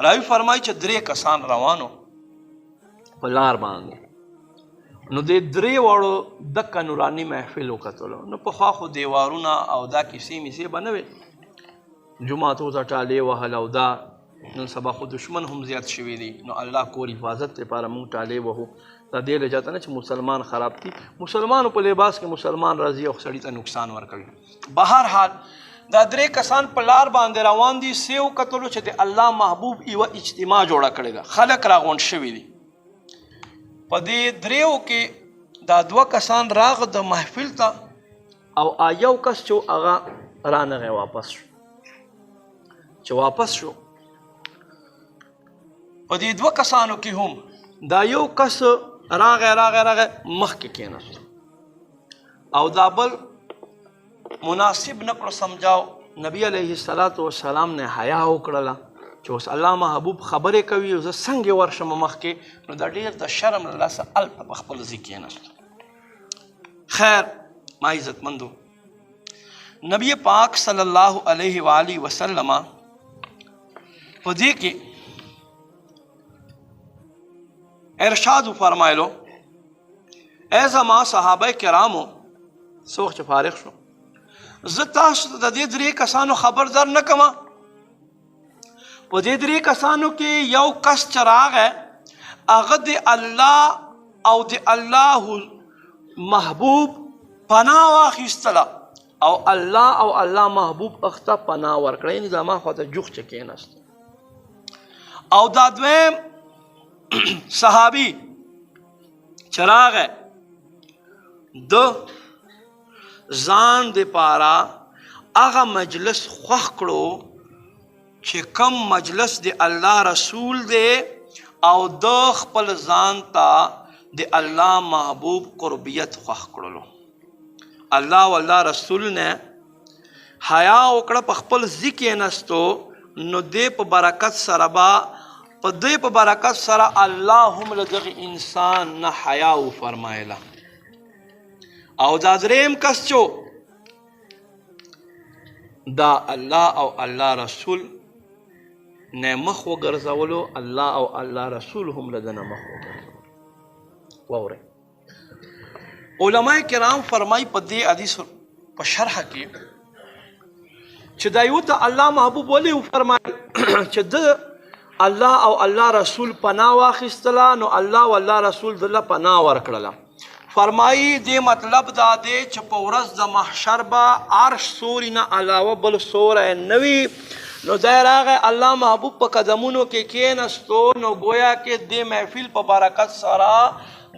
راوی فرمایي چې 3 کسان روانو په لار باندې، نو د 3 واړو دکه نوراني محفل وکتلو. نو پخوا خو دیوارونه او دا کیسې میسې به نه وې، جوماتو ته ټالې وهل او دا. نن سبا خو دشمن هم زیات شوي دي، نو الله کور حفاظت لپاره موږ ټالې وهو. دا دې لجاته نه چې مسلمان خراب دي، مسلمانو په لباس کې مسلمان راځي او سړي ته نقصان ورکوي. بهر حال دا 3 کسان په لار باندې روان دي، سیو کتلو چې د الله محبوب یوه اجتماع جوړه کړې ده، خلک راغونډ شوي دي. په دې 3 کې دا 2 کسان راغ د محفل ته او یو کس چې هغه رانغی واپس شو. چې واپس شو په دې 2 کسانو کې هم دا یو کس راغی مخکې کېناست او دا بل مناسب نه کړو سمجھاو. نبی علیه السلام نه حیا وکړله چې اوس الله محبوب خبرې کوي زه څنګه ورشم مخکې، نو دا ډېر د شرم له لاسه هلته په خپل ځای کېناست. خیر ما عزتمندو، نبی پاک صلی الله علیه و آله وسلم په دې کې ارشاد فرمایلو ای زما صحابه کرامو، څوک چې فارغ شو زه تاسو ته د دې 3 کسانو خبر در نه کوم. په دې 3 کسانو کې یو کس چې راغی هغه د الله او د الله محبوب پناه واخیستله او الله محبوب اخته پناه ورکړه، یعنې زما خواته جوخ چې کېناست. او دا دویم صحابي چې راغی د ځان دپاره هغه مجلس خوښ کړو چې کم مجلس د الله رسول دی او د خپل ځان ته د الله محبوب قربیت خوښ کړلو. الله و الله رسول نه حیا وکړه، په خپل ځای کېناستو، نو دې په برکت سره به په دې په برکت سره الله هم له دغه انسان نه حیا وفرمایله. او دا 3م کس چې دا الله او الله رسول نه مخ وګرځولو، الله او الله رسول هم له ده نه مخ وګرځولو. واورئ علماء کرام فرمایي په دې حدیث په شرح کې چې دا یو ته الله محبوب ولې وفرمایل چې د الله او الله رسول پناه واخیستله، نو الله او الله رسول دله پناه ورکړله. فرمایي دې مطلب دا دی چې په ورځ د محشر به عرش سوري نه علاوه بل سوری نه وي. نو دی راغی الله محبوب په قدمونو کې کېناستو، نو گویا کې دې محفل په برکت سره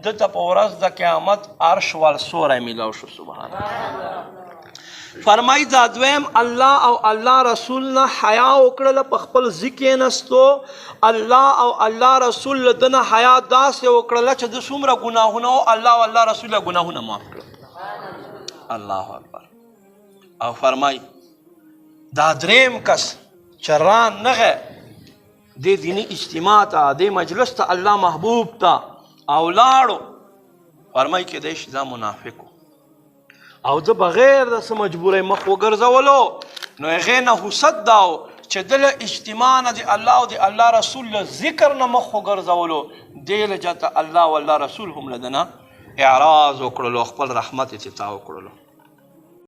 دته په ورځ د قیامت عرش وال سوری میلاو شو. سبحان الله. فرمایي دا دویم الله او الله رسول نه حیا وکړله، په خپل ځای کېناستو، الله او الله رسول له ده نه حیا داسې وکړله چې د څومره ګناهونه و الله او الله رسول له ګناهونه معاف کړل. الله اکبر. او فرمایي دا 3م کس چې رانغی دې دیني اجتماع ته، دې مجلس ته، الله محبوب ته او لاړو، فرمایي کېدای شي دا منافق و او زه بغیر د څه مجبورۍ مخ وګرځولو، نو هغې نه حسد دا و چې ده له اجتماع نه د الله او د الله رسول له ذکر نه مخ وګرځولو، دې لجته الله او الله رسول هم له ده نه اعراض وکړلو، خپل رحمت افتتاح وکړلو.